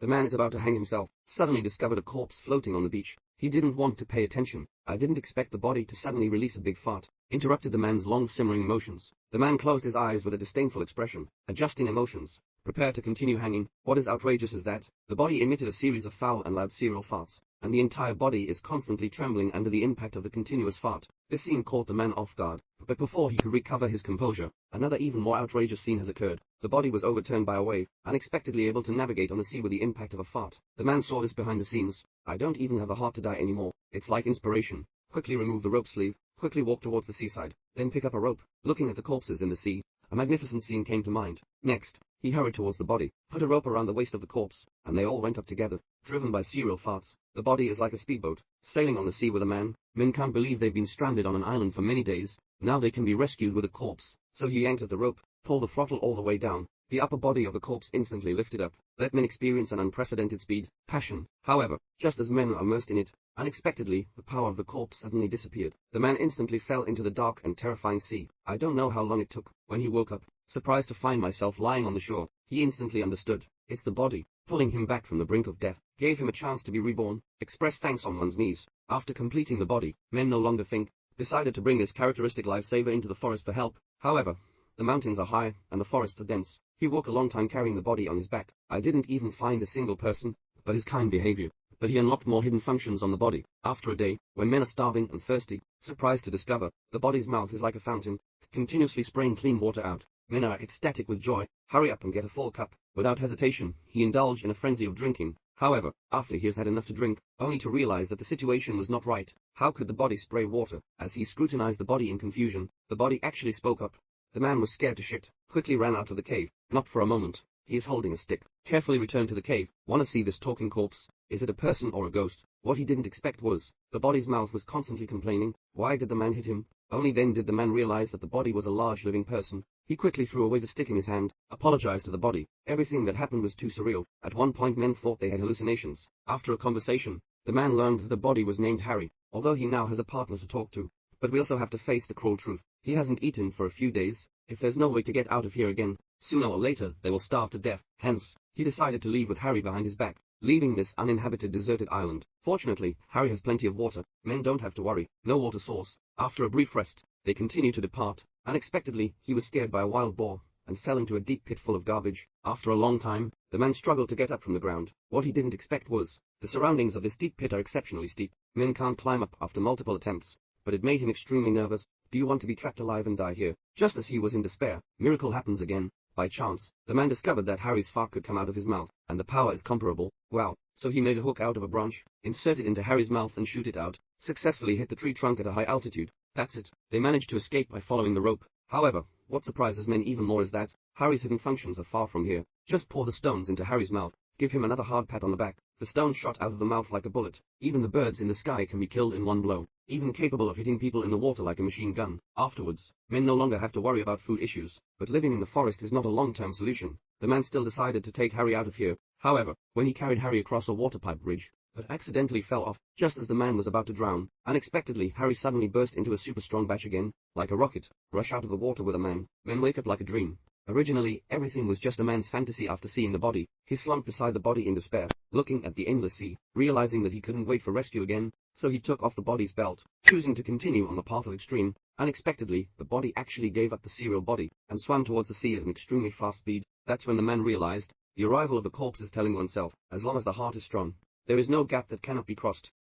The man is about to hang himself, suddenly discovered a corpse floating on the beach. He didn't want to pay attention. I didn't expect the body to suddenly release a big fart, interrupted the man's long simmering motions. The man closed his eyes with a disdainful expression, adjusting emotions. Prepare to continue hanging. What is outrageous is that the body emitted a series of foul and loud serial farts, and the entire body is constantly trembling under the impact of the continuous fart. This scene caught the man off guard, but before he could recover his composure, another even more outrageous scene has occurred. The body was overturned by a wave, unexpectedly able to navigate on the sea with the impact of a fart. The man saw this behind the scenes. I don't even have a heart to die anymore. It's like inspiration. Quickly remove the rope sleeve, quickly walk towards the seaside, then pick up a rope. Looking at the corpses in the sea, a magnificent scene came to mind. Next, he hurried towards the body, put a rope around the waist of the corpse, and they all went up together, driven by serial farts. The body is like a speedboat, sailing on the sea with a man. Men can't believe they've been stranded on an island for many days. Now they can be rescued with a corpse. So he yanked at the rope, pulled the throttle all the way down. The upper body of the corpse instantly lifted up. Let men experience an unprecedented speed, passion. However, just as men are immersed in it, unexpectedly, the power of the corpse suddenly disappeared. The man instantly fell into the dark and terrifying sea. I don't know how long it took. When he woke up, surprised to find myself lying on the shore, he instantly understood. It's the body, pulling him back from the brink of death, gave him a chance to be reborn, expressed thanks on one's knees. After completing the body, men no longer think, decided to bring this characteristic lifesaver into the forest for help. However, the mountains are high, and the forests are dense. He walked a long time carrying the body on his back. I didn't even find a single person, but his kind behavior. But he unlocked more hidden functions on the body. After a day, when men are starving and thirsty, surprised to discover, the body's mouth is like a fountain, continuously spraying clean water out. Men are ecstatic with joy. Hurry up and get a full cup. Without hesitation, he indulged in a frenzy of drinking. However, after he has had enough to drink, only to realize that the situation was not right. How could the body spray water? As he scrutinized the body in confusion, the body actually spoke up. The man was scared to shit, quickly ran out of the cave. Not for a moment. He is holding a stick. Carefully returned to the cave. Wanna see this talking corpse? Is it a person or a ghost? What he didn't expect was, the body's mouth was constantly complaining. Why did the man hit him? Only then did the man realize that the body was a large living person. He quickly threw away the stick in his hand, apologized to the body. Everything that happened was too surreal. At one point men thought they had hallucinations. After a conversation, the man learned that the body was named Harry, although he now has a partner to talk to. But we also have to face the cruel truth. He hasn't eaten for a few days. If there's no way to get out of here again, sooner or later they will starve to death. Hence, he decided to leave with Harry behind his back, leaving this uninhabited deserted island. Fortunately, Harry has plenty of water. Men don't have to worry. No water source. After a brief rest, they continue to depart. Unexpectedly, he was scared by a wild boar, and fell into a deep pit full of garbage. After a long time, the man struggled to get up from the ground. What he didn't expect was, the surroundings of this deep pit are exceptionally steep. Men can't climb up after multiple attempts, but it made him extremely nervous. Do you want to be trapped alive and die here? Just as he was in despair, miracle happens again. By chance, the man discovered that Harry's fart could come out of his mouth, and the power is comparable. Wow. So he made a hook out of a branch, insert it into Harry's mouth and shoot it out. Successfully hit the tree trunk at a high altitude. That's it. They managed to escape by following the rope. However, what surprises men even more is that Harry's hidden functions are far from here. Just pour the stones into Harry's mouth. Give him another hard pat on the back. The stone shot out of the mouth like a bullet. Even the birds in the sky can be killed in one blow. Even capable of hitting people in the water like a machine gun. Afterwards, men no longer have to worry about food issues. But living in the forest is not a long-term solution. The man still decided to take Harry out of here. However, when he carried Harry across a water pipe bridge, but accidentally fell off, just as the man was about to drown, unexpectedly Harry suddenly burst into a super strong batch again, like a rocket, rush out of the water with a man, then wake up like a dream. Originally, everything was just a man's fantasy. After seeing the body, he slumped beside the body in despair, looking at the endless sea, realizing that he couldn't wait for rescue again, so he took off the body's belt, choosing to continue on the path of extreme. Unexpectedly, the body actually gave up the serial body, and swam towards the sea at an extremely fast speed. That's when the man realized, the arrival of the corpse is telling oneself, as long as the heart is strong, there is no gap that cannot be crossed.